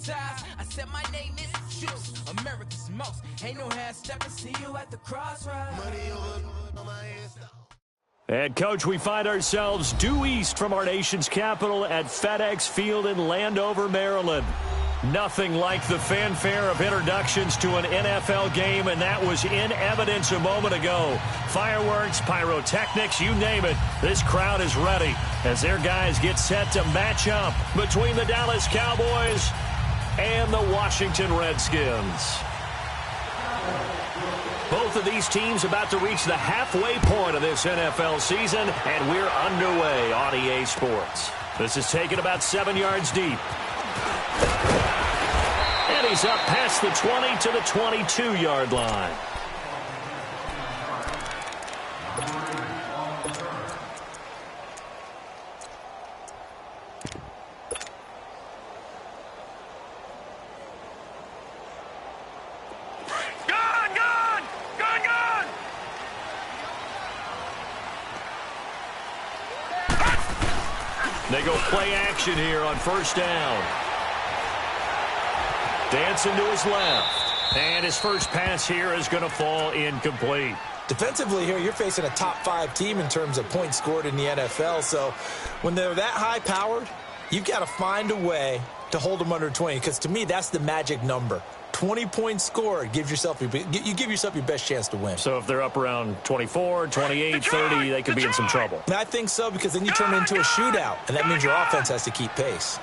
baptized. I said my name is Juice, America's most. Ain't no half stepping, see you at the crossroads. Money over my hands. And, Coach, we find ourselves due east from our nation's capital at FedEx Field in Landover, Maryland. Nothing like the fanfare of introductions to an NFL game, and that was in evidence a moment ago. Fireworks, pyrotechnics, you name it. This crowd is ready as their guys get set to match up between the Dallas Cowboys and the Washington Redskins. Both of these teams about to reach the halfway point of this NFL season, and we're underway on EA Sports. This is taken about 7 yards deep. And he's up past the 20 to the 22-yard line. They go play action here on first down. Dancing to his left. And his first pass here is going to fall incomplete. Defensively here, you're facing a top-5 team in terms of points scored in the NFL. So when they're that high-powered, you've got to find a way to hold them under 20. Because to me, that's the magic number. 20 points scored, you give yourself your best chance to win. So if they're up around 24, 28, 30, they could be in some trouble. I think so, because then you turn it into a shootout, and that means your offense has to keep pace.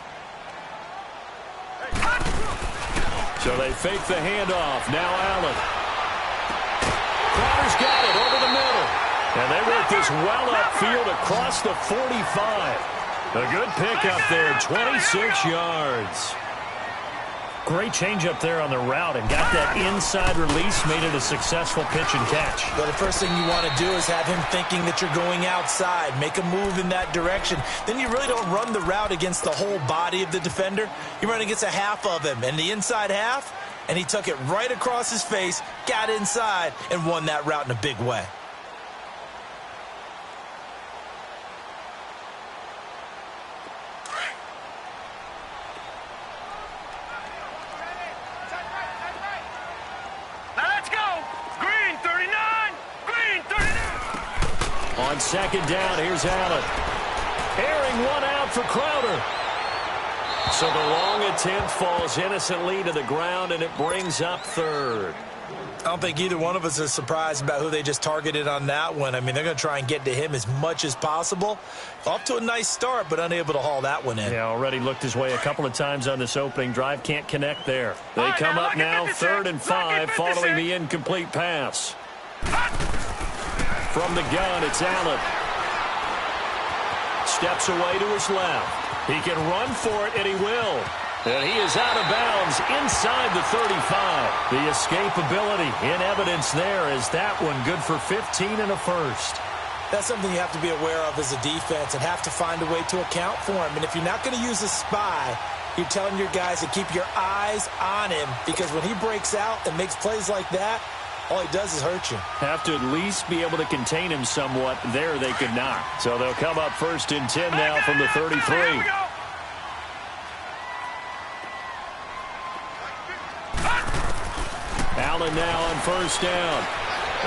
So they fake the handoff. Now Allen. Crowder's got it over the middle. And they work this well upfield across the 45. A good pickup there, 26 yards. Great change up there on the route and got that inside release, made it a successful pitch and catch. Well, the first thing you want to do is have him thinking that you're going outside, make a move in that direction. Then you really don't run the route against the whole body of the defender. You run against a half of him, and the inside half, and he took it right across his face, got inside, and won that route in a big way. On second down, here's Allen. Airing one out for Crowder. So the long attempt falls innocently to the ground, and it brings up third. I don't think either one of us is surprised about who they just targeted on that one. I mean, they're going to try and get to him as much as possible. Off to a nice start, but unable to haul that one in. Yeah, already looked his way a couple of times on this opening drive. Can't connect there. They come up now, 3rd and 5, following the incomplete pass. From the gun, it's Allen. Steps away to his left. He can run for it, and he will. And he is out of bounds inside the 35. The escapability in evidence there is that one good for 15 and a first. That's something you have to be aware of as a defense and have to find a way to account for him. And if you're not going to use a spy, you're telling your guys to keep your eyes on him, because when he breaks out and makes plays like that, all he does is hurt you. Have to at least be able to contain him somewhat. There they could not. So they'll come up 1st and 10 now from the 33. Allen now on first down.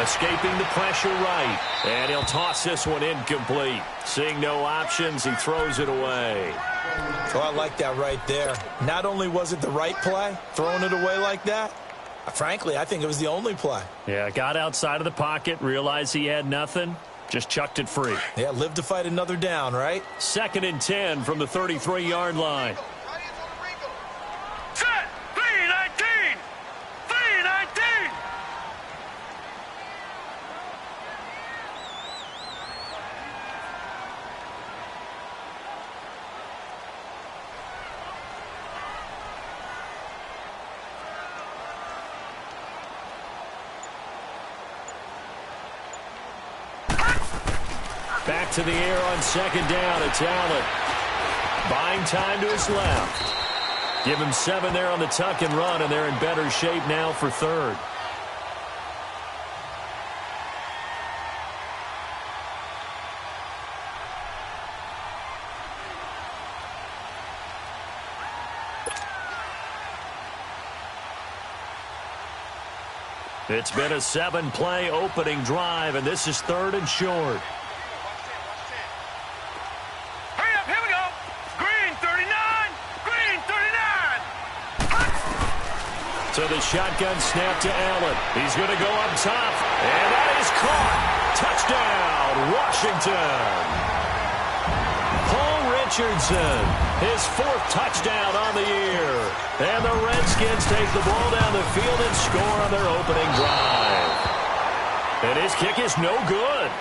Escaping the pressure right. And he'll toss this one incomplete. Seeing no options, he throws it away. Oh, I like that right there. Not only was it the right play, throwing it away like that, frankly, I think it was the only play. Yeah, got outside of the pocket, realized he had nothing, just chucked it free. Yeah, live to fight another down, right? 2nd and 10 from the 33-yard line. Set! 3-19! 3-19! Back to the air on 2nd down. It's Allen. Buying time to his left. Give him 7 there on the tuck and run, and they're in better shape now for 3rd. It's been a 7-play opening drive, and this is 3rd and short. Hurry up, here we go. Green 39, green 39. So the shotgun snap to Allen. He's going to go up top, and that is caught. Touchdown, Washington. Richardson, his 4th touchdown on the year. And the Redskins take the ball down the field and score on their opening drive. And his kick is no good.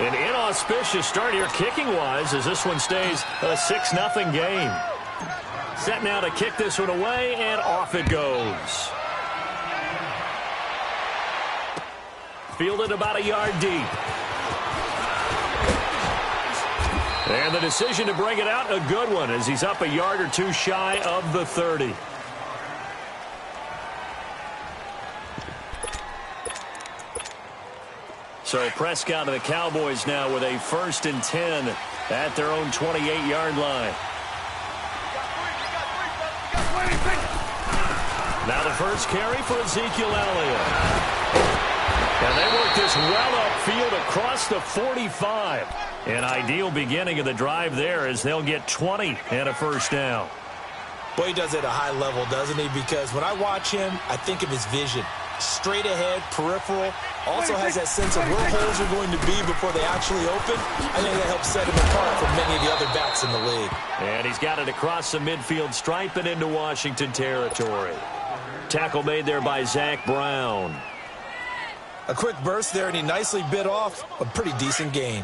An inauspicious start here kicking-wise as this one stays a 6-0 game. Set now to kick this one away, and off it goes. Fielded about a yard deep. And the decision to bring it out, a good one, as he's up a yard or two shy of the 30. So Prescott and the Cowboys now with a 1st and 10 at their own 28-yard line. Now the first carry for Ezekiel Elliott. And they work this well upfield across the 45. An ideal beginning of the drive there as they'll get 20 and a first down. Well, he does it at a high level, doesn't he? Because when I watch him, I think of his vision. Straight ahead, peripheral. Also has that sense of where holes are going to be before they actually open. I think that helps set him apart from many of the other backs in the league. And he's got it across the midfield stripe and into Washington territory. Tackle made there by Zach Brown. A quick burst there, and he nicely bit off a pretty decent gain.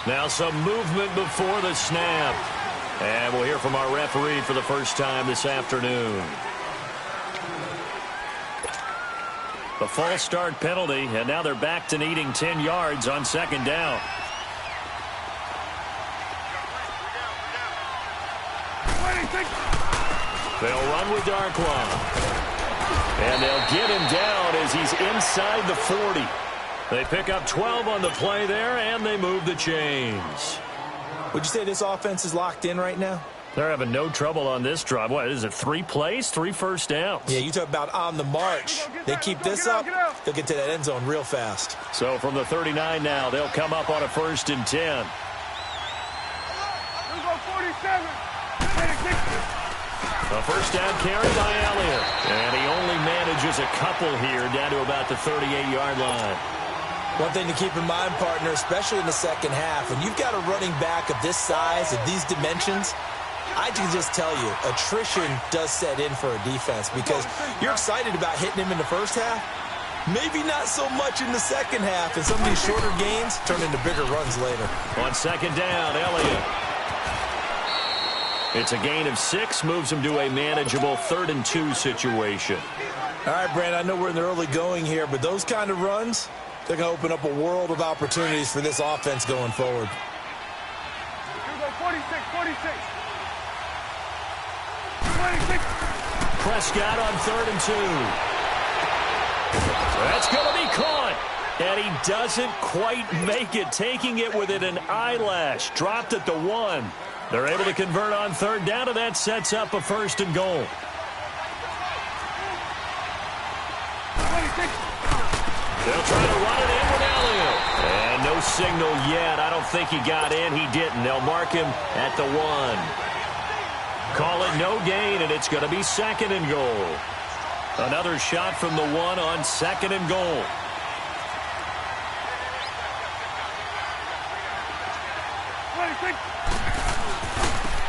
Now some movement before the snap. And we'll hear from our referee for the first time this afternoon. The false start penalty, and now they're back to needing 10 yards on 2nd down. They'll run with Darkwa. And they'll get him down as he's inside the 40. They pick up 12 on the play there, and they move the chains. Would you say this offense is locked in right now? They're having no trouble on this drive. What is it, 3 plays, 3 first downs? Yeah, you talk about on the march. They keep this up, they'll get to that end zone real fast. So from the 39 now, they'll come up on a 1st and 10. A first down carry by Elliott. And he only manages a couple here down to about the 38-yard line. One thing to keep in mind, partner, especially in the second half, when you've got a running back of this size, of these dimensions, I can just tell you, attrition does set in for a defense because you're excited about hitting him in the first half. Maybe not so much in the second half, and some of these shorter gains turn into bigger runs later. On 2nd down, Elliott. It's a gain of 6, moves him to a manageable 3rd and 2 situation. All right, Brandon, I know we're in the early going here, but those kind of runs, they're going to open up a world of opportunities for this offense going forward. Here we go, 46, 46. Prescott on 3rd and 2. That's going to be caught. And he doesn't quite make it, taking it within an eyelash. Dropped at the 1. They're able to convert on 3rd down, and that sets up a 1st and goal. They'll try to run it in with Elliott. And no signal yet. I don't think he got in. He didn't. They'll mark him at the 1. Call it no gain, and it's going to be 2nd and goal. Another shot from the 1 on 2nd and goal.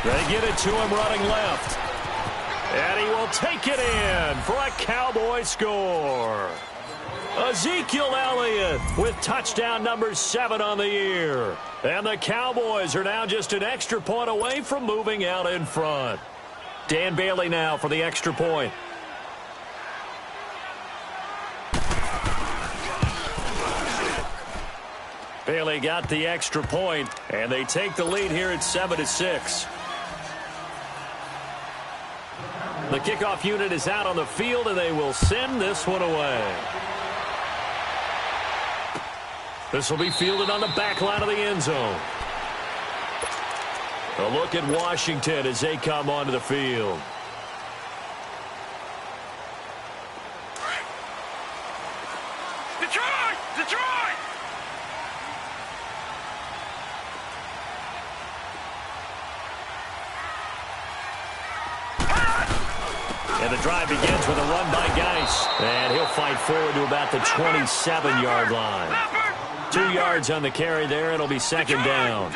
They get it to him running left. And he will take it in for a Cowboy score. Ezekiel Elliott with touchdown number 7 on the year. And the Cowboys are now just an extra point away from moving out in front. Dan Bailey now for the extra point. Bailey got the extra point, and they take the lead here at 7-6. The kickoff unit is out on the field, and they will send this one away. This will be fielded on the back line of the end zone. A look at Washington as they come onto the field. Detroit! Detroit! And the drive begins with a run by Geis. And he'll fight forward to about the 27-yard line. 2 yards on the carry there. It'll be second down.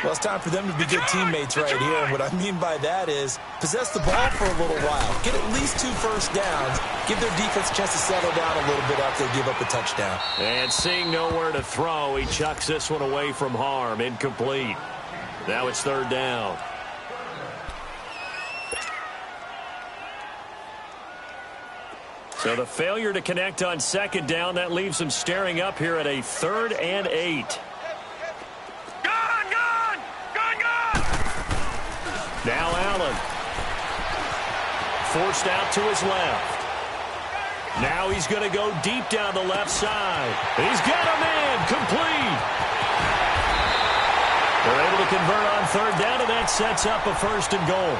Well, it's time for them to be good teammates right here. And what I mean by that is possess the ball for a little while. Get at least 2 first downs. Give their defense a chance to settle down a little bit after they give up a touchdown. And seeing nowhere to throw, he chucks this one away from harm. Incomplete. Now it's third down. So the failure to connect on second down, that leaves them staring up here at a 3rd and 8. Gone! Now Allen. Forced out to his left. Now he's going to go deep down the left side. He's got a man. Complete. They're able to convert on third down, and that sets up a 1st and goal.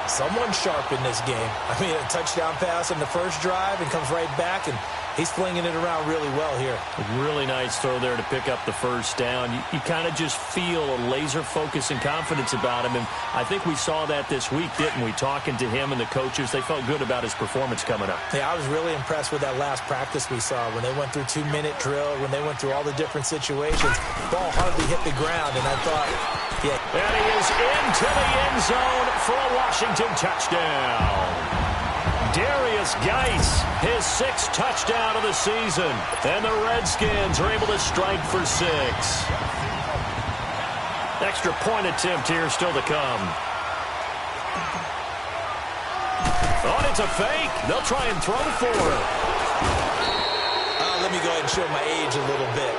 Someone sharp in this game. I mean, a touchdown pass on the first drive and comes right back, and he's flinging it around really well here. A really nice throw there to pick up the first down. You kind of just feel a laser focus and confidence about him, and I think we saw that this week, didn't we? Talking to him and the coaches, they felt good about his performance coming up. Yeah, I was really impressed with that last practice we saw when they went through 2-minute drill, when they went through all the different situations. Ball hardly hit the ground, and I thought, yeah. And he is into the end zone for a Washington touchdown. Darius Geis, his 6th touchdown of the season. And the Redskins are able to strike for 6. Extra point attempt here still to come. Oh, it's a fake. They'll try and throw for it. Let me go ahead and show my age a little bit.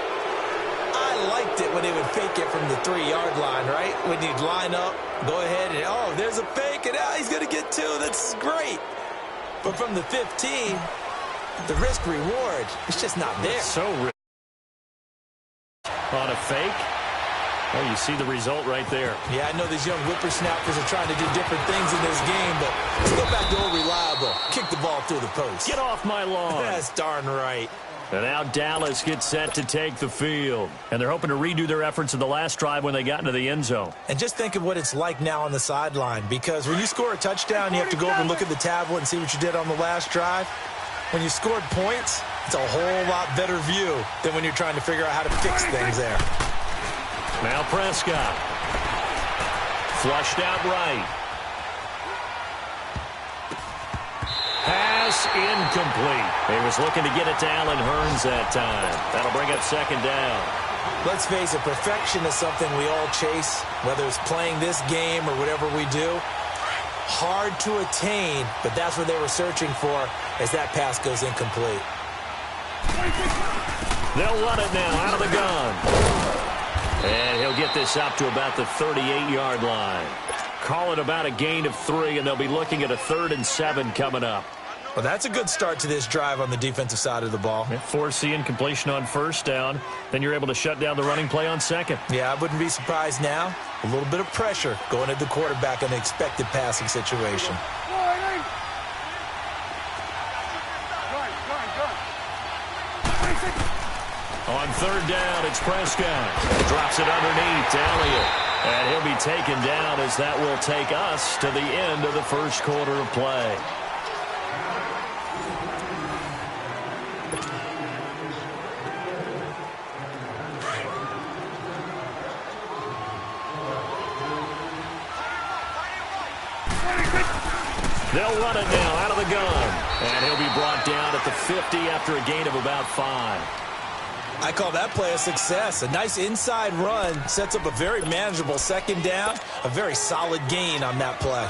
I liked it when they would fake it from the 3-yard line, right? When you'd line up, go ahead and, oh, there's a fake, and he's going to get 2. That's great. But from the 15, the risk-reward, it's just not there. So on a fake. Oh, you see the result right there. Yeah, I know these young whippersnappers are trying to do different things in this game, but let's go back to old reliable. Kick the ball through the post. Get off my lawn. That's darn right. And now Dallas gets set to take the field. And they're hoping to redo their efforts in the last drive when they got into the end zone. And just think of what it's like now on the sideline, because when you score a touchdown, you have to go over and look at the tablet and see what you did on the last drive. When you scored points, it's a whole lot better view than when you're trying to figure out how to fix things there. Now Prescott. Flushed out right. Pass incomplete. He was looking to get it to Allen Hurns that time. That'll bring up second down. Let's face it, perfection is something we all chase, whether it's playing this game or whatever we do. Hard to attain, but that's what they were searching for as that pass goes incomplete. They'll run it now out of the gun. And he'll get this up to about the 38-yard line. Call it about a gain of 3, and they'll be looking at a 3rd and 7 coming up. Well, that's a good start to this drive on the defensive side of the ball. Force the incompletion on first down. Then you're able to shut down the running play on second. Yeah, I wouldn't be surprised now. A little bit of pressure going at the quarterback in the expected passing situation. On third down, it's Prescott. Drops it underneath to Elliott. And he'll be taken down as that will take us to the end of the first quarter of play. They'll run it now out of the gun. And he'll be brought down at the 50 after a gain of about 5. I call that play a success. A nice inside run sets up a very manageable second down. A very solid gain on that play.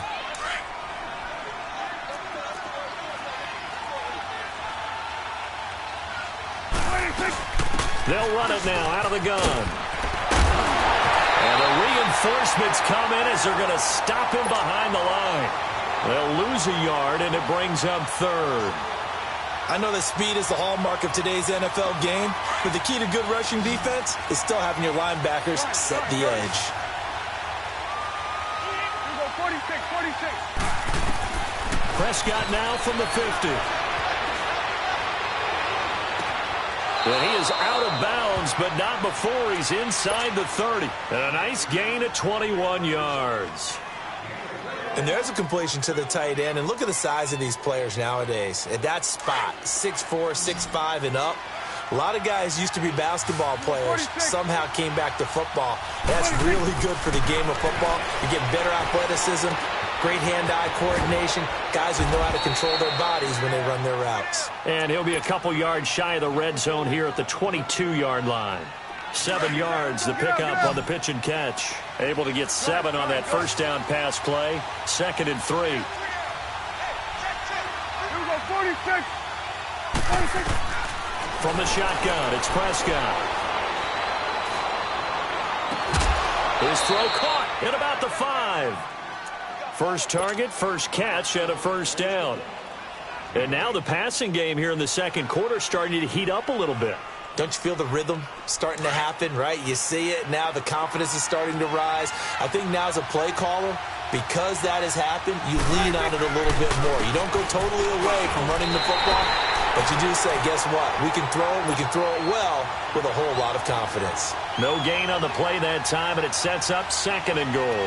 They'll run it now out of the gun. And the reinforcements come in as they're going to stop him behind the line. They'll lose a yard, and it brings up 3rd. I know that speed is the hallmark of today's NFL game, but the key to good rushing defense is still having your linebackers set the edge. Prescott now from the 50. And he is out of bounds, but not before he's inside the 30. And a nice gain at 21 yards. And there's a completion to the tight end. And look at the size of these players nowadays. At that spot, 6'4", 6'5", and up. A lot of guys used to be basketball players, somehow came back to football. That's really good for the game of football. You get better athleticism, great hand-eye coordination, guys who know how to control their bodies when they run their routes. And he'll be a couple yards shy of the red zone here at the 22-yard line. 7 yards the pickup on the pitch and catch. Able to get 7 on that first down pass play. 2nd and 3. Here we go, 46. From the shotgun, it's Prescott. His throw caught at about the 5. First target, first catch, and a first down. And now the passing game here in the second quarter starting to heat up a little bit. Don't you feel the rhythm starting to happen, right? You see it. Now the confidence is starting to rise. I think now as a play caller, because that has happened, you lean on it a little bit more. You don't go totally away from running the football, but you do say, guess what? We can throw it. We can throw it well with a whole lot of confidence. No gain on the play that time, and it sets up 2nd and goal.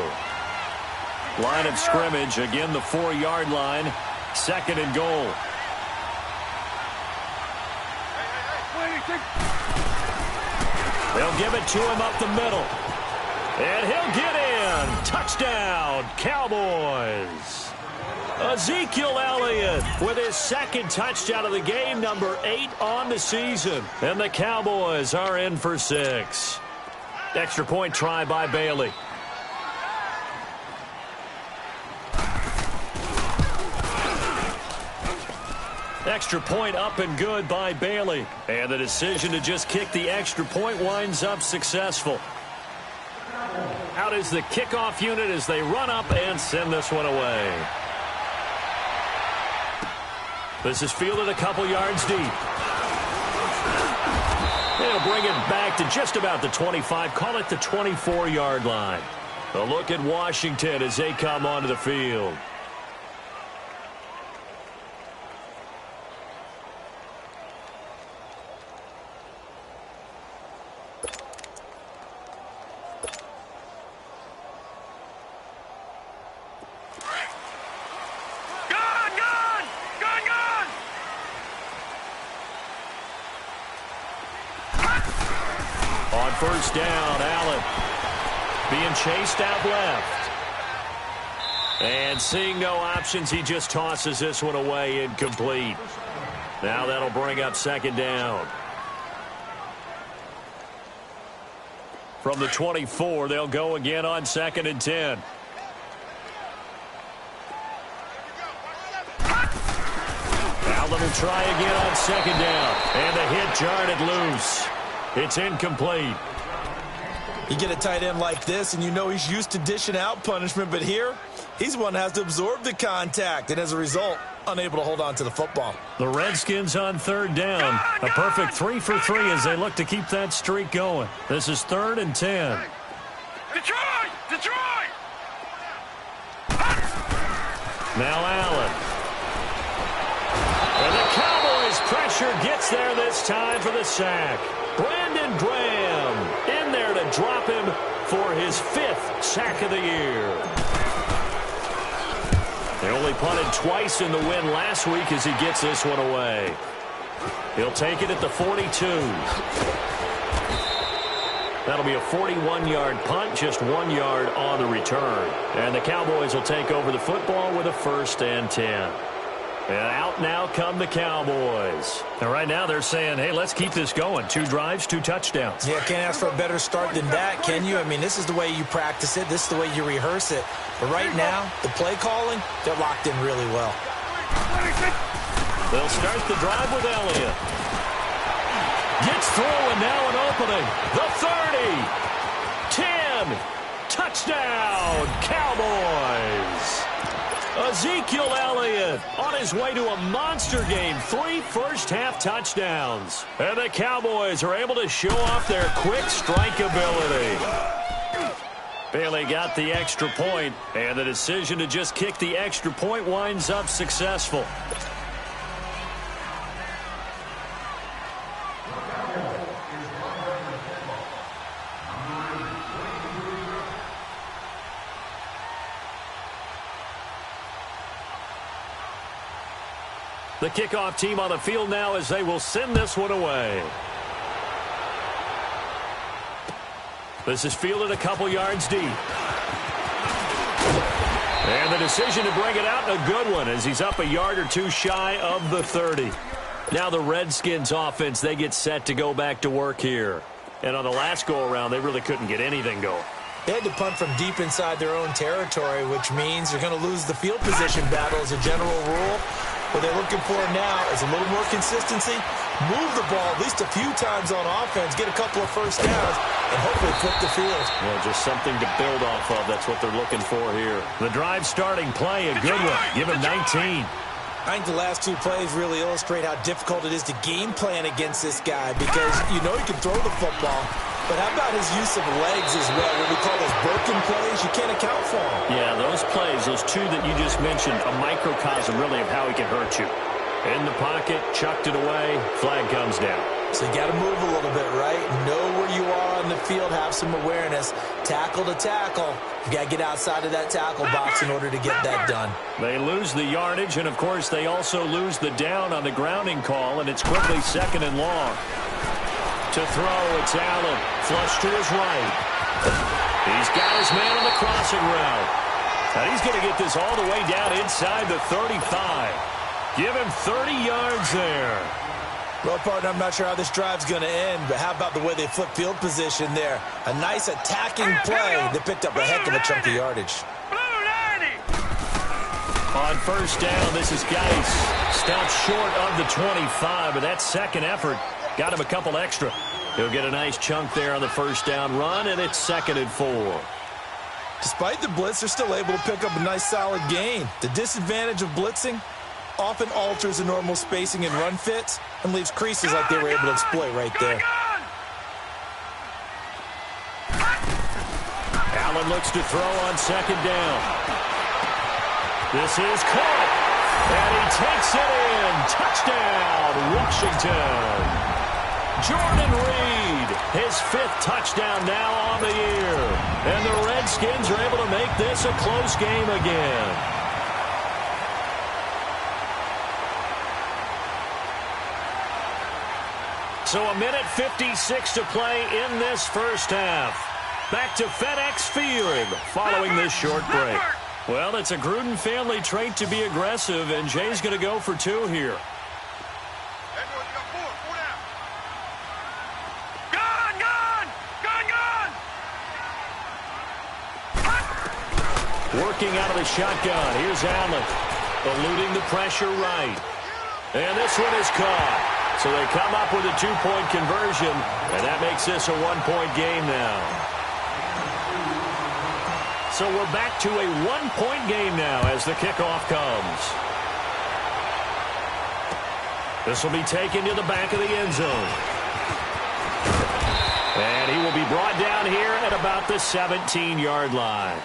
Line of scrimmage, again the 4-yard line. 2nd and goal. They'll give it to him up the middle. And he'll get in. Touchdown, Cowboys. Ezekiel Elliott with his 2nd touchdown of the game, number 8 on the season. And the Cowboys are in for 6. Extra point try by Bailey. Extra point up and good by Bailey. And the decision to just kick the extra point winds up successful. Out is the kickoff unit as they run up and send this one away. This is fielded a couple yards deep. They'll bring it back to just about the 25. Call it the 24-yard line. A look at Washington as they come onto the field. First down, Allen being chased out left. And seeing no options, he just tosses this one away, incomplete. Now that'll bring up 2nd down. From the 24, they'll go again on 2nd and 10. Allen will try again on 2nd down. And the hit jarred it loose. It's incomplete. You get a tight end like this, and you know he's used to dishing out punishment, but here, he's the one that has to absorb the contact, and as a result, unable to hold on to the football. The Redskins on 3rd down. A perfect 3 for 3 as they look to keep that streak going. This is 3rd and 10. Detroit! Detroit! Now Allen. And the Cowboys pressure gets there this time for the sack. Brandon Graham in there to drop him for his 5th sack of the year. They only punted twice in the win last week as he gets this one away. He'll take it at the 42. That'll be a 41-yard punt, just 1 yard on the return. And the Cowboys will take over the football with a 1st and 10. And out now come the Cowboys. And right now they're saying, hey, let's keep this going. 2 drives, 2 touchdowns. Yeah, can't ask for a better start than that, can you? I mean, this is the way you practice it. This is the way you rehearse it. But right now, the play calling, they're locked in really well. They'll start the drive with Elliott. Gets through and now an opening. The 30. 10. Touchdown, Cowboys. Ezekiel Elliott on his way to a monster game. 3 first-half touchdowns. And the Cowboys are able to show off their quick strike ability. Bailey got the extra point, and the decision to just kick the extra point winds up successful. The kickoff team on the field now as they will send this one away. This is fielded a couple yards deep. And the decision to bring it out, a good one, as he's up a yard or two shy of the 30. Now the Redskins offense, they get set to go back to work here. And on the last go-around, they really couldn't get anything going. They had to punt from deep inside their own territory, which means you're going to lose the field position battle as a general rule. What they're looking for now is a little more consistency, move the ball at least a few times on offense, get a couple of first downs, and hopefully flip the field. Well, just something to build off of. That's what they're looking for here. The drive starting play, a good one. Give him 19. I think the last two plays really illustrate how difficult it is to game plan against this guy because you know he can throw the football, but how about his use of legs as well? What we call those broken plays, you can't account for them. Yeah, those plays, those two that you just mentioned, a microcosm really of how he can hurt you. In the pocket, chucked it away, flag comes down. So you got to move a little bit, right? Know where you are on the field, have some awareness. Tackle to tackle. You got to get outside of that tackle box in order to get that done. They lose the yardage, and of course they also lose the down on the grounding call, and it's quickly 2nd and long. To throw, it's Allen. Flush to his right. He's got his man on the crossing route. And he's going to get this all the way down inside the 35. Give him 30 yards there. Well, partner, I'm not sure how this drive's going to end, but how about the way they flip field position there? A nice attacking play. They picked up a heck of a chunk of yardage. On first down, this is Geis. Stopped short of the 25, but that second effort got him a couple extra. He'll get a nice chunk there on the first down run, and it's 2nd and 4. Despite the blitz, they're still able to pick up a nice solid gain. The disadvantage of blitzing often alters the normal spacing and run fits and leaves creases like they were able to exploit right there. Allen looks to throw on 2nd down. This is caught, and he takes it in. Touchdown, Washington. Jordan Reed, his 5th touchdown now on the year. And the Redskins are able to make this a close game again. So a minute 56 to play in this first half. Back to FedEx Field following this short break. Well, it's a Gruden family trait to be aggressive, and Jay's going to go for 2 here. Working out of the shotgun. Here's Allen. Eluding the pressure right. And this one is caught. So they come up with a 2-point conversion, and that makes this a 1-point game now. So we're back to a 1-point game now as the kickoff comes. This will be taken to the back of the end zone. And he will be brought down here at about the 17-yard line.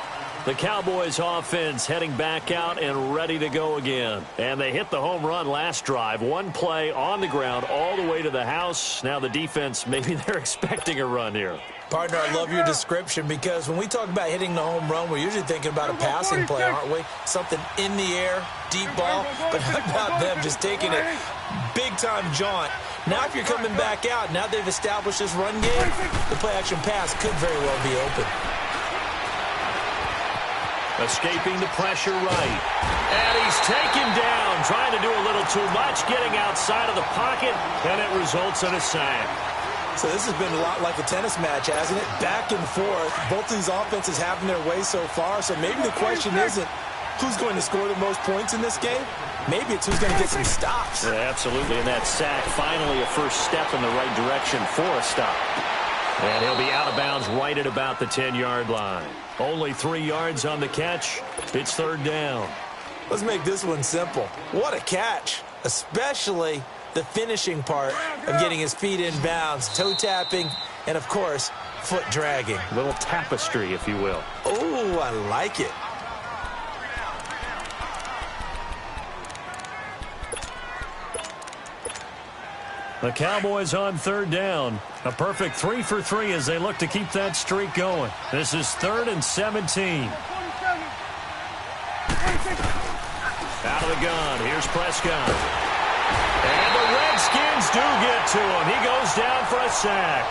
The Cowboys offense heading back out and ready to go again. And they hit the home run last drive. 1 play on the ground all the way to the house. Now the defense, maybe they're expecting a run here. Partner, I love your description because when we talk about hitting the home run, we're usually thinking about a passing play, aren't we? Something in the air, deep ball. But how about them just taking a big-time jaunt? Now if you're coming back out, now they've established this run game, the play-action pass could very well be open. Escaping the pressure right. And he's taken down, trying to do a little too much, getting outside of the pocket, and it results in a sack. So this has been a lot like a tennis match, hasn't it? Back and forth. Both these offenses having their way so far, so maybe the question isn't who's going to score the most points in this game. Maybe it's who's going to get some stops. Yeah, absolutely, and that sack finally a first step in the right direction for a stop. And he'll be out of bounds right at about the 10-yard line. Only 3 yards on the catch. It's 3rd down. Let's make this one simple. What a catch, especially the finishing part of getting his feet in bounds, toe tapping, and, of course, foot dragging. A little tapestry, if you will. Oh, I like it. The Cowboys on third down. A perfect 3 for 3 as they look to keep that streak going. This is 3rd and 17. Out of the gun. Here's Prescott. And the Redskins do get to him. He goes down for a sack.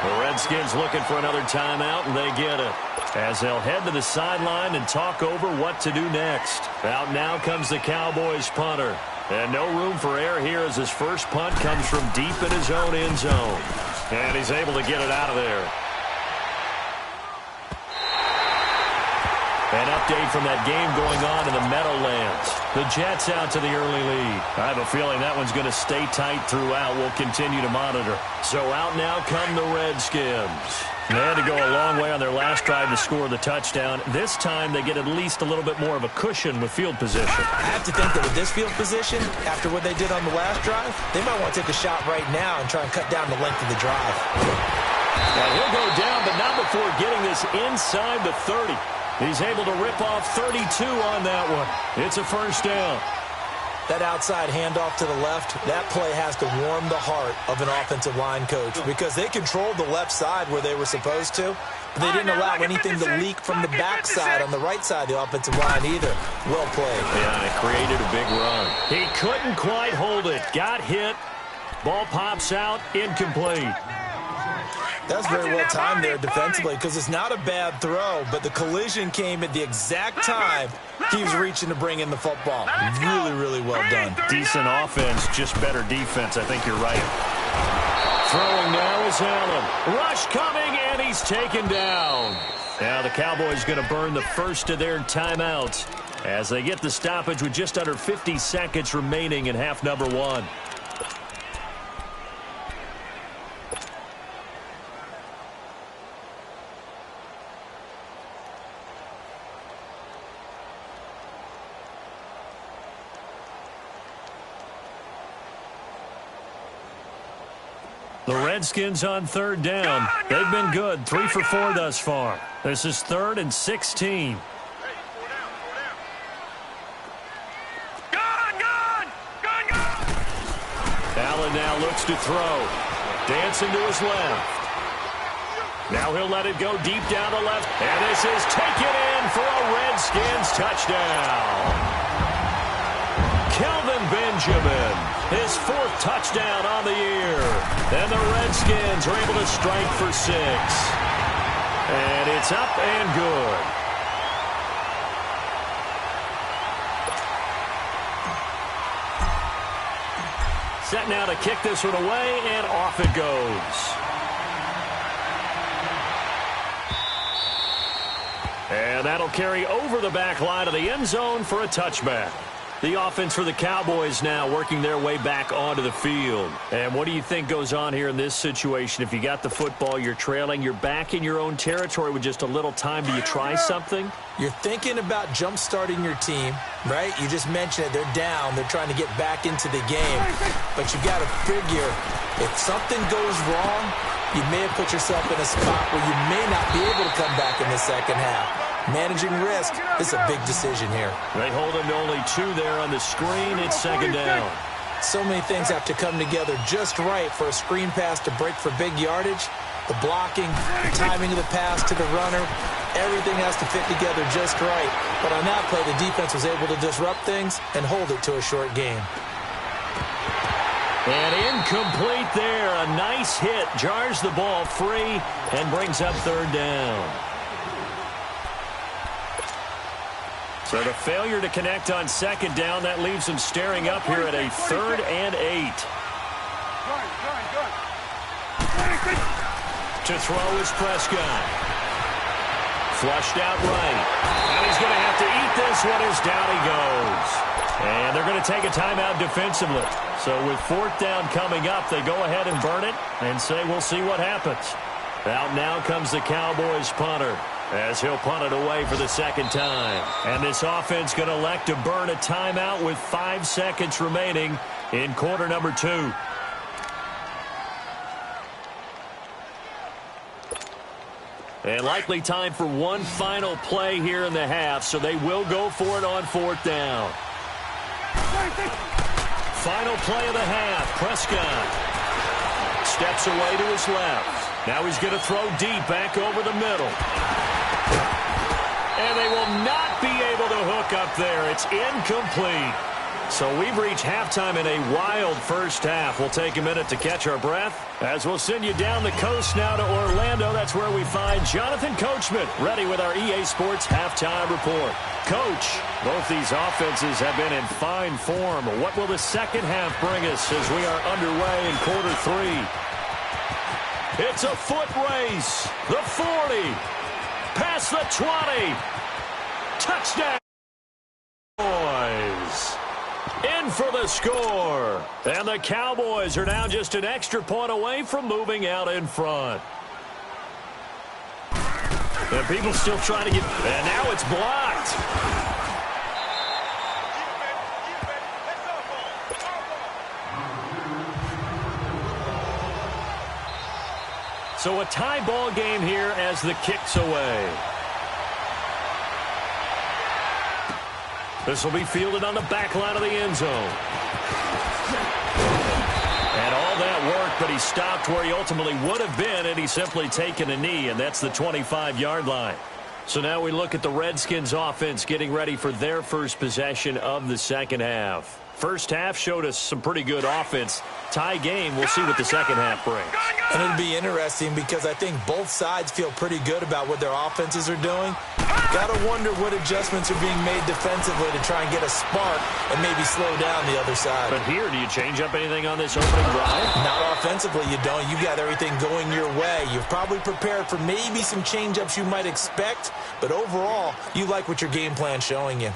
The Redskins looking for another timeout, and they get it. As they'll head to the sideline and talk over what to do next. Out now comes the Cowboys punter. And no room for error here as his first punt comes from deep in his own end zone. And he's able to get it out of there. An update from that game going on in the Meadowlands. The Jets out to the early lead. I have a feeling that one's going to stay tight throughout. We'll continue to monitor. So out now come the Redskins. They had to go a long way on their last drive to score the touchdown. This time they get at least a little bit more of a cushion with field position. I have to think that with this field position, after what they did on the last drive, they might want to take a shot right now and try and cut down the length of the drive. Now he'll go down, but not before getting this inside the 30. He's able to rip off 32 on that one. It's a first down. That outside handoff to the left, that play has to warm the heart of an offensive line coach because they controlled the left side where they were supposed to, but they didn't allow anything to leak from the backside on the right side of the offensive line either. Well played. Yeah, and it created a big run. He couldn't quite hold it. Got hit. Ball pops out. Incomplete. That's very well timed there defensively because it's not a bad throw, but the collision came at the exact time he was reaching to bring in the football. Really, really well done. Decent offense, just better defense. I think you're right. Throwing now is Allen. Rush coming, and he's taken down. Now the Cowboys going to burn the first of their timeouts as they get the stoppage with just under 50 seconds remaining in half number 1. The Redskins on third down. They've been good. 3 for 4 thus far. This is 3rd and 16. Allen now looks to throw. Dancing to his left. Now he'll let it go deep down the left. And this is taken in for a Redskins touchdown. Kelvin Benjamin, his 4th touchdown on the year. And the Redskins are able to strike for 6. And it's up and good. Set now to kick this one away, and off it goes. And that'll carry over the back line of the end zone for a touchback. The offense for the Cowboys now working their way back onto the field. And what do you think goes on here in this situation? If you got the football, you're trailing, you're back in your own territory with just a little time. Do you try something? You're thinking about jump-starting your team, right? You just mentioned it. They're down. They're trying to get back into the game. But you got to figure if something goes wrong, you may have put yourself in a spot where you may not be able to come back in the second half. Managing risk is a big decision here. They hold him to only 2 there on the screen. It's 2nd down. So many things have to come together just right for a screen pass to break for big yardage. The blocking, the timing of the pass to the runner, everything has to fit together just right. But on that play, the defense was able to disrupt things and hold it to a short game. And incomplete there. A nice hit. Jars the ball free and brings up 3rd down. So the failure to connect on 2nd down, that leaves them staring up here at a 3rd and 8. To throw is Prescott. Flushed out right. And he's going to have to eat this one as down he goes. And they're going to take a timeout defensively. So with 4th down coming up, they go ahead and burn it and say we'll see what happens. Out now comes the Cowboys punter as he'll punt it away for the 2nd time. And this offense going to elect to burn a timeout with 5 seconds remaining in quarter number 2. And likely time for one final play here in the half, so they will go for it on 4th down. Final play of the half. Prescott steps away to his left. Now he's going to throw deep back over the middle. And they will not be able to hook up there. It's incomplete. So we've reached halftime in a wild first half. We'll take a minute to catch our breath as we'll send you down the coast now to Orlando. That's where we find Jonathan Coachman ready with our EA Sports Halftime Report. Coach, both these offenses have been in fine form. What will the second half bring us as we are underway in quarter 3? It's a foot race. The 40. Past the 20. Touchdown. Boys. In for the score. And the Cowboys are now just an extra point away from moving out in front. And people still trying to get... And now it's blocked. So a tie ball game here as the kick's away. This will be fielded on the back line of the end zone. And all that work, but he stopped where he ultimately would have been, and he's simply taken a knee, and that's the 25-yard line. So now we look at the Redskins offense getting ready for their first possession of the second half. First half showed us some pretty good offense. Tie game, we'll see what the second half brings. And it'll be interesting because I think both sides feel pretty good about what their offenses are doing. Got to wonder what adjustments are being made defensively to try and get a spark and maybe slow down the other side. But here, do you change up anything on this opening drive? Not offensively, you don't. You got everything going your way. You've probably prepared for maybe some change-ups you might expect, but overall, you like what your game plan's showing you.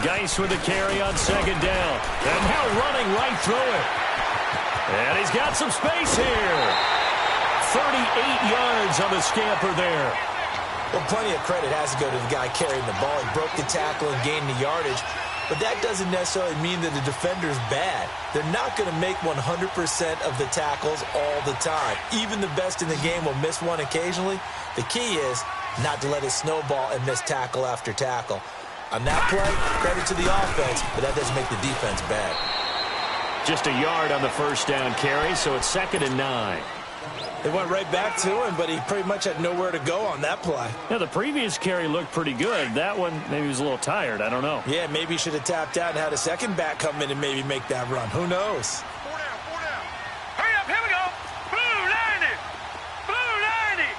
Geis with the carry on second down. And now running right through it. And he's got some space here. 38 yards on the scamper there. Well, plenty of credit has to go to the guy carrying the ball. He broke the tackle and gained the yardage. But that doesn't necessarily mean that the defender's bad. They're not going to make 100% of the tackles all the time. Even the best in the game will miss one occasionally. The key is not to let it snowball and miss tackle after tackle. On that play, credit to the offense, but that doesn't make the defense bad. Just a yard on the first down carry, so it's 2nd and 9. They went right back to him, but he pretty much had nowhere to go on that play. Yeah, the previous carry looked pretty good. That one, maybe he was a little tired. I don't know. Yeah, maybe he should have tapped out and had a second back come in and maybe make that run. Who knows? 4 down, 4 down. Hurry up, here we go. Blue 90. Blue 90.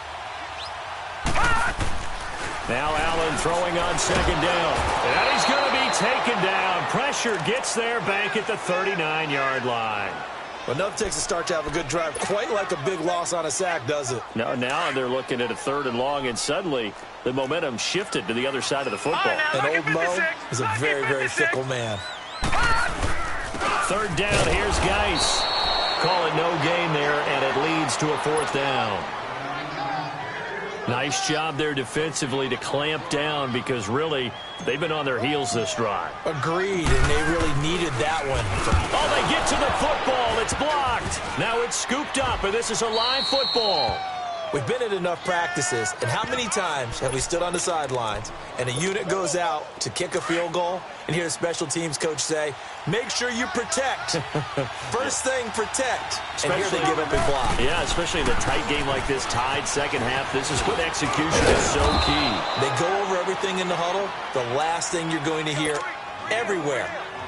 Now Allen throwing on second down. And he's going to be taken down. Pressure gets there back at the 39-yard line. Well, nothing takes a start to have a good drive quite like a big loss on a sack, does it? No, now they're looking at a 3rd and long, and suddenly the momentum shifted to the other side of the football. And old Mo is a very, very fickle man. 3rd down, here's Geis. Call it no gain there, and it leads to a 4th down. Nice job there defensively to clamp down because really they've been on their heels this drive. Agreed, and they really needed that one. Oh, they get to the football. It's blocked. Now it's scooped up, and this is a live football. We've been at enough practices, and how many times have we stood on the sidelines and a unit goes out to kick a field goal and hear a special teams coach say, make sure you protect. First thing, protect. And here they give up a block. Yeah, especially in a tight game like this, tied second half. This is when execution is so key. They go over everything in the huddle. The last thing you're going to hear everywhere,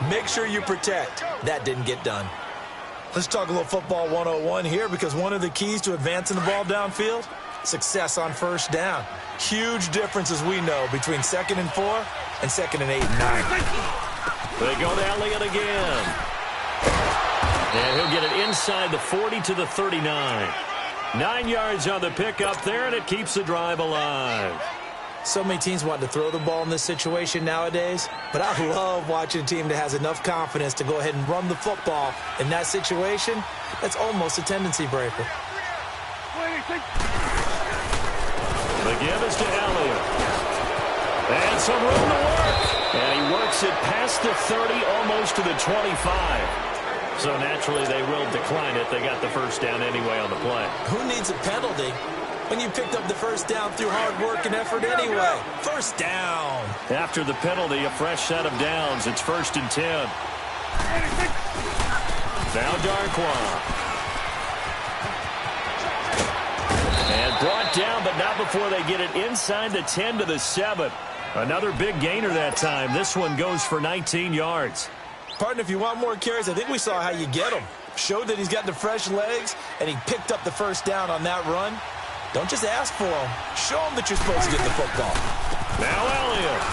make sure you protect. That didn't get done. Let's talk a little football 101 here because one of the keys to advancing the ball downfield, success on first down. Huge difference, as we know, between 2nd and 4 and 2nd and 8 and 9. They go to Elliott again. And he'll get it inside the 40 to the 39. 9 yards on the pickup there, and it keeps the drive alive. So many teams want to throw the ball in this situation nowadays, but I love watching a team that has enough confidence to go ahead and run the football in that situation. That's almost a tendency breaker. The give is to Elliott. And some room to work. And he works it past the 30, almost to the 25. So naturally they will decline it. They got the first down anyway on the play. Who needs a penalty when you picked up the first down through hard work and effort anyway? First down. After the penalty, a fresh set of downs. It's 1st and 10. Now Darkwa. And brought down, but not before they get it inside the 10 to the 7. Another big gainer that time. This one goes for 19 yards. Partner, if you want more carries, I think we saw how you get them. Showed that he's got the fresh legs, and he picked up the first down on that run. Don't just ask for them. Show them that you're supposed to get the football. Now Elliott.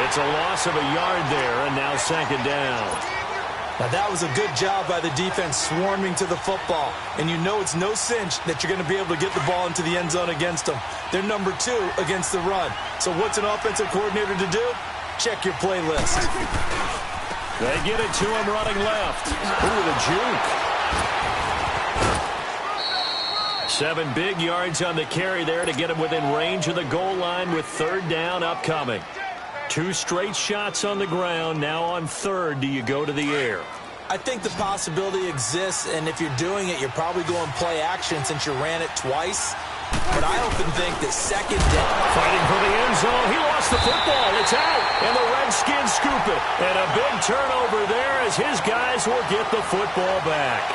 It's a loss of a yard there, and now 2nd down. Now that was a good job by the defense swarming to the football. And you know it's no cinch that you're going to be able to get the ball into the end zone against them. They're number 2 against the run. So what's an offensive coordinator to do? Check your playlist. They get it to him running left. Ooh, the juke. 7 big yards on the carry there to get him within range of the goal line with 3rd down upcoming. 2 straight shots on the ground. Now on 3rd, do you go to the air? I think the possibility exists, and if you're doing it, you're probably going play action since you ran it twice. But I often think that 2nd down. Fighting for the end zone. He lost the football. It's out. And the Redskins scoop it. And a big turnover there as his guys will get the football back.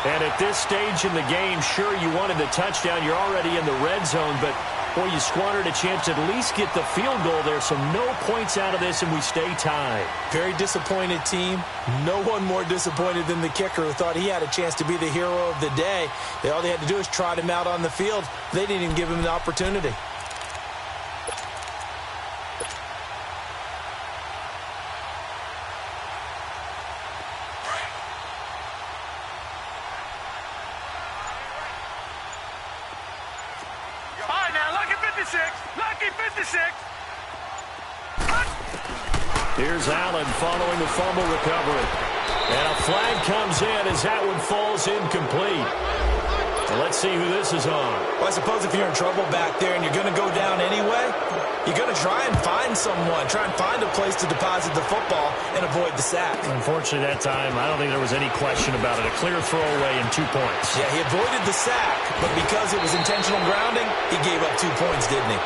And at this stage in the game, sure, you wanted the touchdown. You're already in the red zone, but boy, you squandered a chance to at least get the field goal there. So no points out of this, and we stay tied. Very disappointed team. No one more disappointed than the kicker who thought he had a chance to be the hero of the day. All they had to do is trot him out on the field. They didn't even give him the opportunity. Lucky 56. Here's Allen following the fumble recovery. And a flag comes in as that one falls incomplete. Well, let's see who this is on. Well, I suppose if you're in trouble back there and you're going to go down anyway, you're going to try and find someone. Try and find a place to deposit the football and avoid the sack. Unfortunately, that time, I don't think there was any question about it. A clear throwaway and 2 points. Yeah, he avoided the sack, but because it was intentional grounding, he gave up 2 points, didn't he?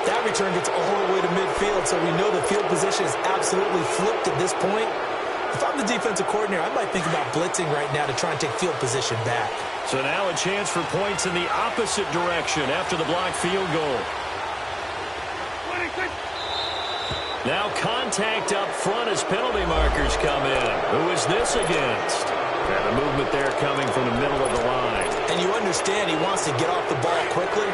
That return gets all the way to midfield, so we know the field position is absolutely flipped at this point. If I'm the defensive coordinator, I might think about blitzing right now to try and take field position back. So now a chance for points in the opposite direction after the blocked field goal. Now contact up front as penalty markers come in. Who is this against? And the movement there coming from the middle of the line. And you understand he wants to get off the ball quickly,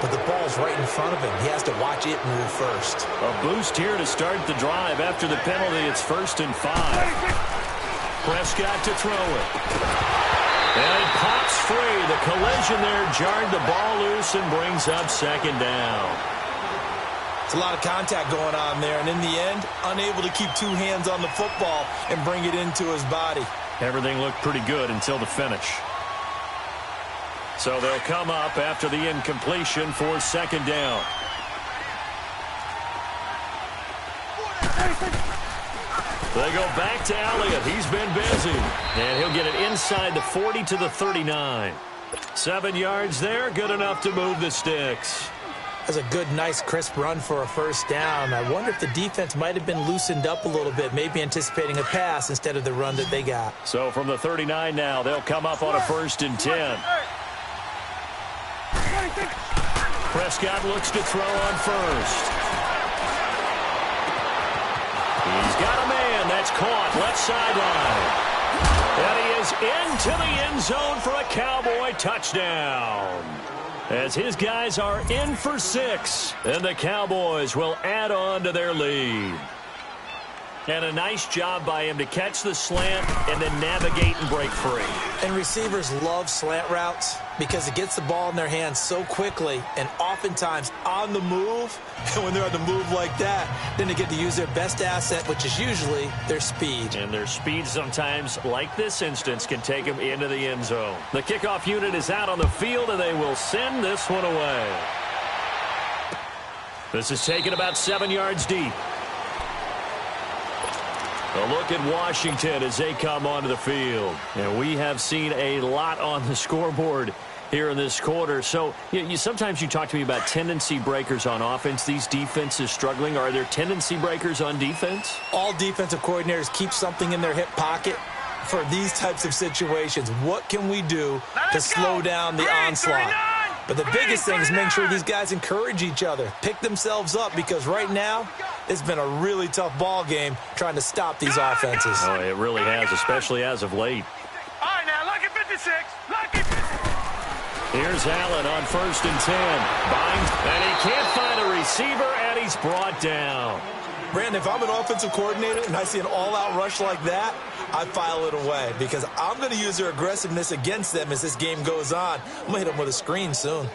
but the ball's right in front of him. He has to watch it move first. A boost here to start the drive. After the penalty, it's 1st and 5. Prescott to throw it. And it pops free. The collision there jarred the ball loose and brings up 2nd down. It's a lot of contact going on there, and in the end, unable to keep 2 hands on the football and bring it into his body. Everything looked pretty good until the finish. So they'll come up after the incompletion for 2nd down. They go back to Elliott. He's been busy. And he'll get it inside the 40 to the 39. 7 yards there, good enough to move the sticks. That's a good, nice, crisp run for a first down. I wonder if the defense might have been loosened up a little bit, maybe anticipating a pass instead of the run that they got. So from the 39 now, they'll come up on a 1st and 10. Prescott looks to throw on 1st. He's got a man. That's caught. Left sideline. And he is into the end zone for a Cowboy touchdown. As his guys are in for 6. And the Cowboys will add on to their lead. And a nice job by him to catch the slant and then navigate and break free. And receivers love slant routes because it gets the ball in their hands so quickly and oftentimes on the move. And when they're on the move like that, then they get to use their best asset, which is usually their speed. And their speed sometimes, like this instance, can take them into the end zone. The kickoff unit is out on the field, and they will send this one away. This is taken about 7 yards deep. A look at Washington as they come onto the field. And we have seen a lot on the scoreboard here in this quarter. So sometimes you talk to me about tendency breakers on offense. These defenses struggling. Are there tendency breakers on defense? All defensive coordinators keep something in their hip pocket for these types of situations. What can we do to slow down the onslaught? But the biggest thing is make sure these guys encourage each other, pick themselves up, because right now it's been a really tough ball game trying to stop these offenses. Oh, it really has, especially as of late. All right, now, lucky 56. Lucky 56. Here's Allen on 1st and 10. Binds, and he can't find a receiver, and he's brought down. Brandon, if I'm an offensive coordinator and I see an all-out rush like that, I file it away because I'm going to use their aggressiveness against them as this game goes on. I'm going to hit them with a screen soon.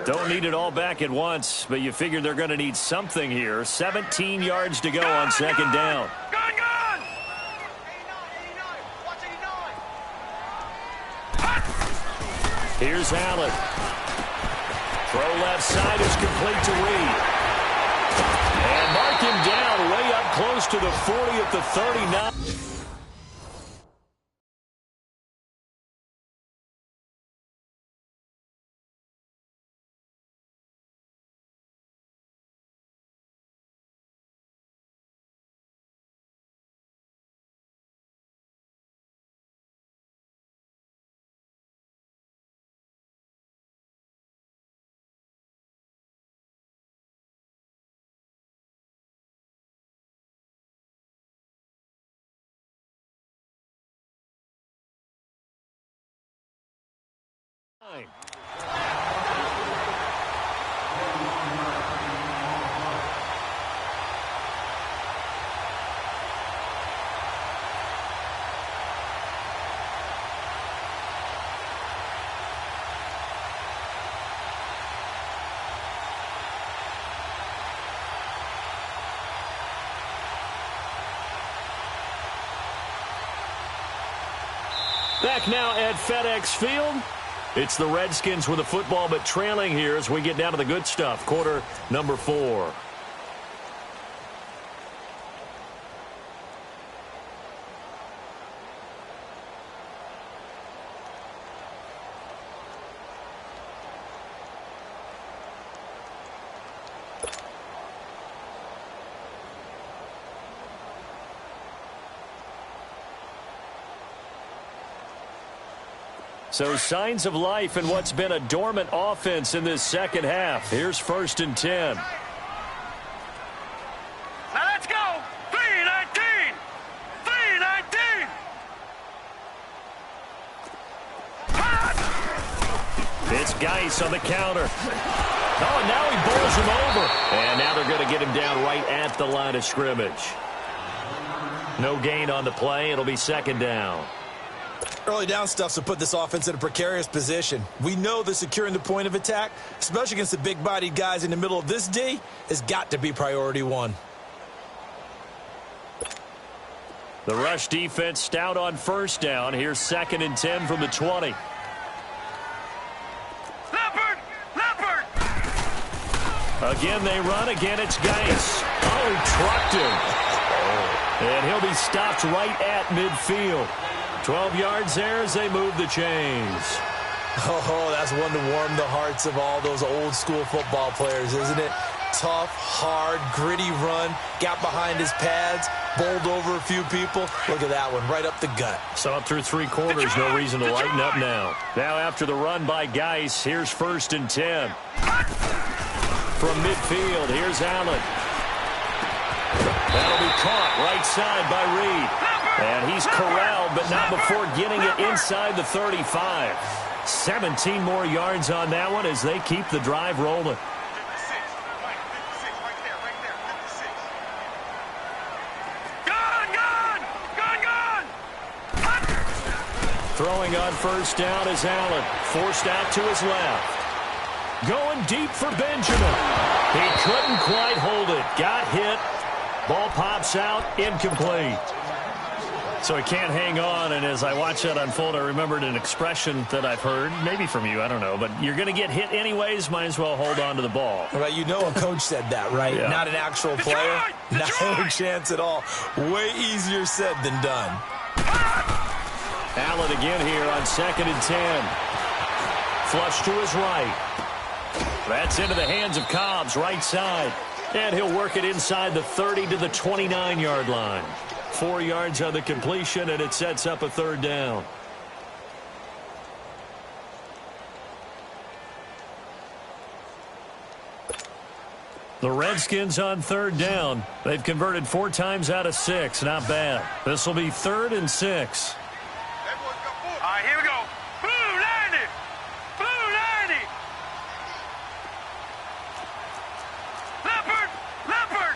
Don't need it all back at once, but you figure they're going to need something here. 17 yards to go on 2nd down. Gun! Here's Allen. Throw left side is complete to Reed. And mark him down way up close to the 40 at the 39. Back now at FedEx Field. It's the Redskins with the football, but trailing here as we get down to the good stuff. Quarter number 4. So signs of life in what's been a dormant offense in this second half. Here's 1st and 10. Now let's go. 3-19. 3-19. It's Geis on the counter. Oh, and now he bowls him over. And now they're going to get him down right at the line of scrimmage. No gain on the play. It'll be 2nd down. Early down stuff to put this offense in a precarious position. We know that securing the point of attack, especially against the big-bodied guys in the middle of this D, has got to be priority 1. The rush defense stout on 1st down. Here's 2nd and 10 from the 20. Leopard! Again they run. Again it's Geis. Oh, he trucked him. And he'll be stopped right at midfield. 12 yards there as they move the chains. Oh, that's one to warm the hearts of all those old-school football players, isn't it? Tough, hard, gritty run, got behind his pads, bowled over a few people. Look at that one, right up the gut. So up through 3 quarters, no reason to lighten up now. Now after the run by Geis, here's 1st and 10. From midfield, here's Allen. That'll be caught right side by Reed. And he's corralled, but not before getting it inside the 35. 17 more yards on that one as they keep the drive rolling. 56. Right there, 56. Throwing on 1st down is Allen. Forced out to his left. Going deep for Benjamin. He couldn't quite hold it. Got hit. Ball pops out. Incomplete. So he can't hang on, and as I watch that unfold, I remembered an expression that I've heard, maybe from you, I don't know, but you're going to get hit anyways, might as well hold on to the ball. Well, you know a coach said that, right? Yeah. Not an actual player. Not a chance at all. Way easier said than done. Allen again here on 2nd and 10. Flush to his right. That's into the hands of Cobbs, right side. And he'll work it inside the 30 to the 29-yard line. 4 yards on the completion, and it sets up a 3rd down. The Redskins on 3rd down. They've converted 4 times out of 6. Not bad. This will be 3rd and 6. All right, here we go. Blue 90. Blue 90. Leopard. Leopard.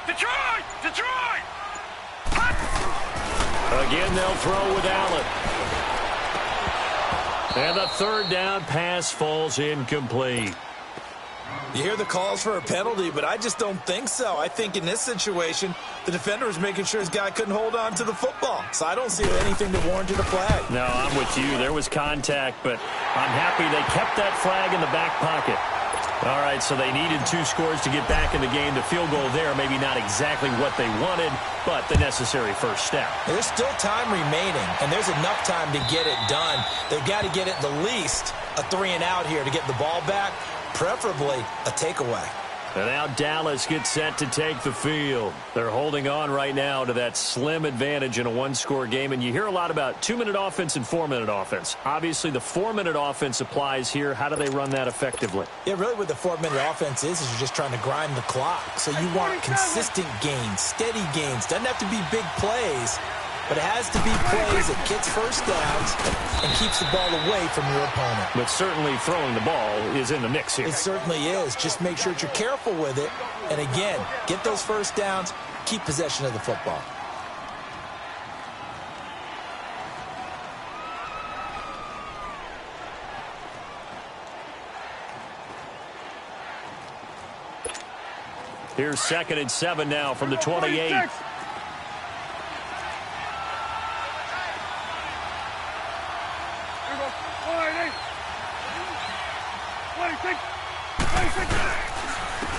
Detroit. Detroit. Again, they'll throw with Allen. And the 3rd down pass falls incomplete. You hear the calls for a penalty, but I just don't think so. I think in this situation, the defender was making sure his guy couldn't hold on to the football. So I don't see anything to warrant a flag. No, I'm with you. There was contact, but I'm happy they kept that flag in the back pocket. All right, so they needed 2 scores to get back in the game. The field goal there, maybe not exactly what they wanted, but the necessary first step. There's still time remaining, and there's enough time to get it done. They've got to get at the least a 3-and-out here to get the ball back, preferably a takeaway. And now Dallas gets set to take the field. They're holding on right now to that slim advantage in a 1-score game. And you hear a lot about 2-minute offense and 4-minute offense. Obviously, the 4-minute offense applies here. How do they run that effectively? Yeah, really what the 4-minute offense is you're just trying to grind the clock. So you want consistent gains, steady gains. Doesn't have to be big plays, but it has to be plays that gets first downs and keeps the ball away from your opponent. But certainly throwing the ball is in the mix here. It certainly is. Just make sure that you're careful with it. And again, get those first downs, keep possession of the football. Here's 2nd and 7 now from the 28.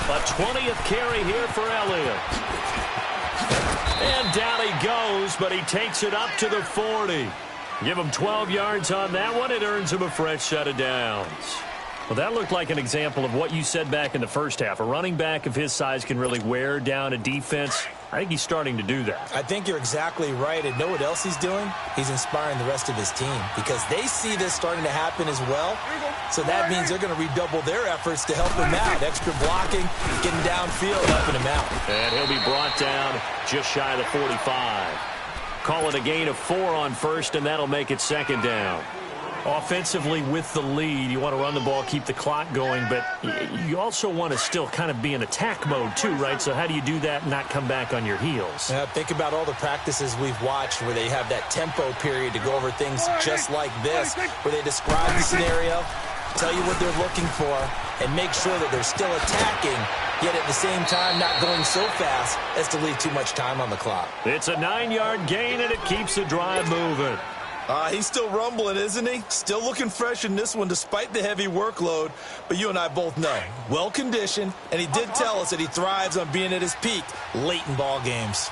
A 20th carry here for Elliott. And down he goes, but he takes it up to the 40. Give him 12 yards on that one. It earns him a fresh set of downs. Well, that looked like an example of what you said back in the first half. A running back of his size can really wear down a defense. I think he's starting to do that. I think you're exactly right. And know what else he's doing? He's inspiring the rest of his team because they see this starting to happen as well. So that means they're going to redouble their efforts to help him out. Extra blocking, getting downfield, helping him out. And he'll be brought down just shy of the 45. Call it a gain of 4 on first, and that'll make it 2nd down. Offensively with the lead, you want to run the ball, keep the clock going, but you also want to still kind of be in attack mode too, right? So how do you do that and not come back on your heels? Think about all the practices we've watched where they have that tempo period to go over things just like this, where they describe the scenario, tell you what they're looking for, and make sure that they're still attacking, yet at the same time not going so fast as to leave too much time on the clock. It's a 9-yard gain, and it keeps the drive moving. He's still rumbling, isn't he? Still looking fresh in this one despite the heavy workload. But you and I both know, well-conditioned, and he did tell us that he thrives on being at his peak late in ball games.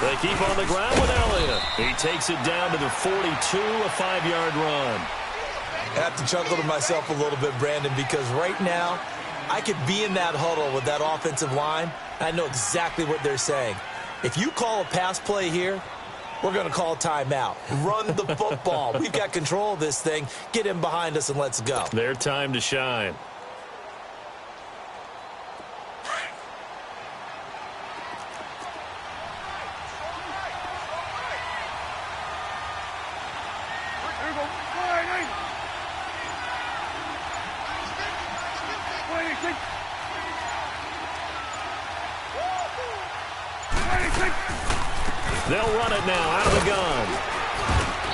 They keep on the ground with Elliott. He takes it down to the 42, a 5-yard run. I have to chuckle to myself a little bit, Brandon, because right now I could be in that huddle with that offensive line. I know exactly what they're saying. If you call a pass play here, we're going to call timeout. Run the football. We've got control of this thing. Get him behind us and let's go. Their time to shine. They'll run it now out of the gun.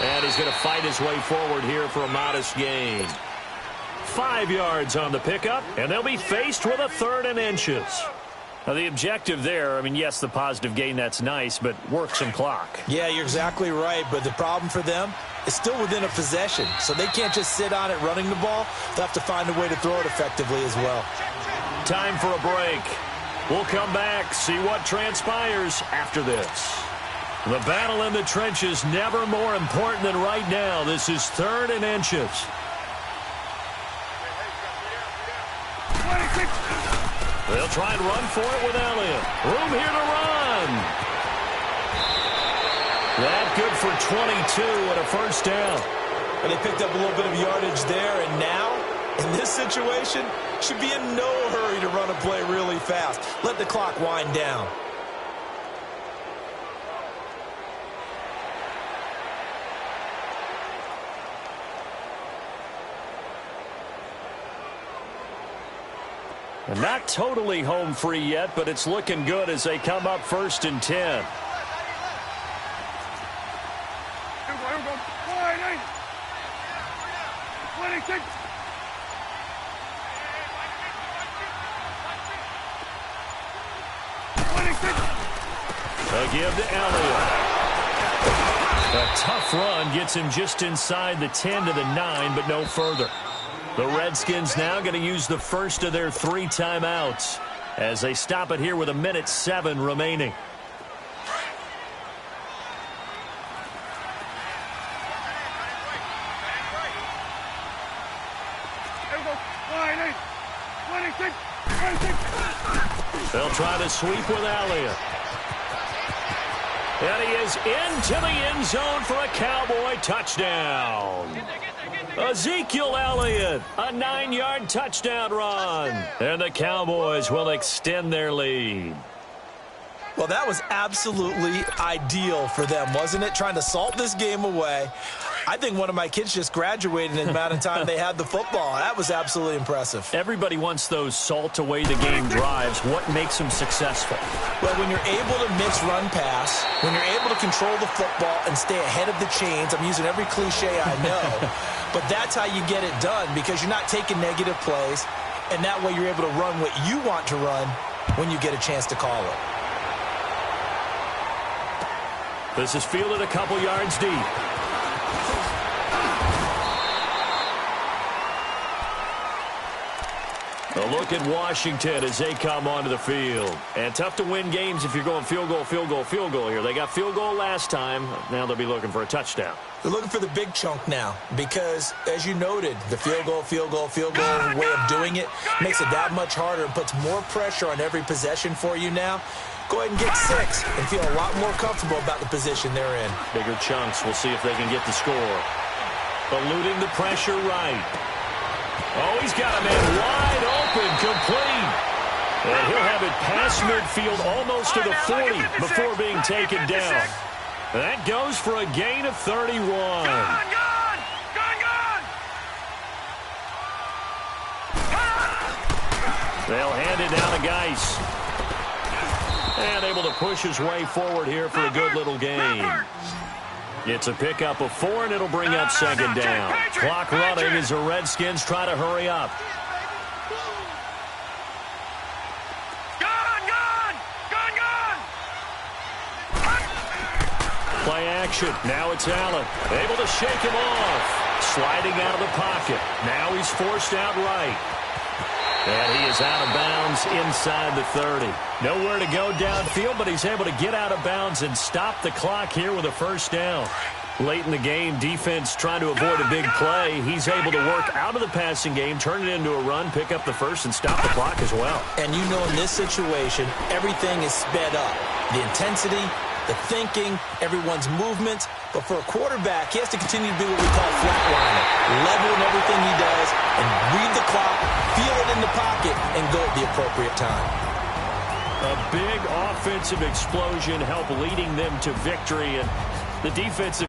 And he's going to fight his way forward here for a modest gain. 5 yards on the pickup, and they'll be faced with a 3rd and inches. Now, the objective there, I mean, yes, the positive gain, that's nice, but work some clock. Yeah, you're exactly right, but the problem for them is still within a possession, so they can't just sit on it running the ball. They'll have to find a way to throw it effectively as well. Time for a break. We'll come back, see what transpires after this. The battle in the trenches never more important than right now. This is 3rd and inches. 26. They'll try and run for it with Elliott. Room here to run. That good for 22 and a first down. And they picked up a little bit of yardage there, and now, in this situation, should be in no hurry to run a play really fast. Let the clock wind down. And not totally home free yet, but it's looking good as they come up 1st and 10. Here we go. 26. A give to Elliott. A tough run gets him just inside the 10 to the 9, but no further. The Redskins now going to use the first of their 3 timeouts as they stop it here with 1:07 remaining. Here we go. 26. They'll try to sweep with Elliott. And he is into the end zone for a Cowboy touchdown. Ezekiel Elliott, a 9-yard touchdown run. And the Cowboys will extend their lead. Well, that was absolutely ideal for them, wasn't it? Trying to salt this game away. I think one of my kids just graduated in the amount of time they had the football. That was absolutely impressive. Everybody wants those salt-away-the-game drives. What makes them successful? Well, when you're able to mix run pass, when you're able to control the football and stay ahead of the chains, I'm using every cliche I know, but that's how you get it done because you're not taking negative plays, and that way you're able to run what you want to run when you get a chance to call it. This is fielded a couple yards deep. A look at Washington as they come onto the field. And tough to win games if you're going field goal, field goal, field goal here. They got field goal last time. Now they'll be looking for a touchdown. They're looking for the big chunk now because, as you noted, the field goal way of doing it makes it that much harder and puts more pressure on every possession for you now. Go ahead and get 6 and feel a lot more comfortable about the position they're in. Bigger chunks. We'll see if they can get the score. Eluding the pressure right. Oh, he's got a man wide open, complete. And he'll have it past midfield almost to the 40 before being taken down. That goes for a gain of 31. Gone! They'll hand it down to Geis. And able to push his way forward here for a good little gain. It's a pickup of 4, and it'll bring up 2nd down. Clock running as the Redskins try to hurry up. Play action. Now it's Allen. Able to shake him off. Sliding out of the pocket. Now he's forced out right. And he is out of bounds inside the 30. Nowhere to go downfield, but he's able to get out of bounds and stop the clock here with a first down. Late in the game, defense trying to avoid a big play. He's able to work out of the passing game, turn it into a run, pick up the first, and stop the clock as well. And you know in this situation, everything is sped up. The intensity, the thinking, everyone's movements. But for a quarterback, he has to continue to be what we call flatliner. Level in everything he does and read the clock, feel it in the pocket, and go at the appropriate time. A big offensive explosion helped leading them to victory, and the defensive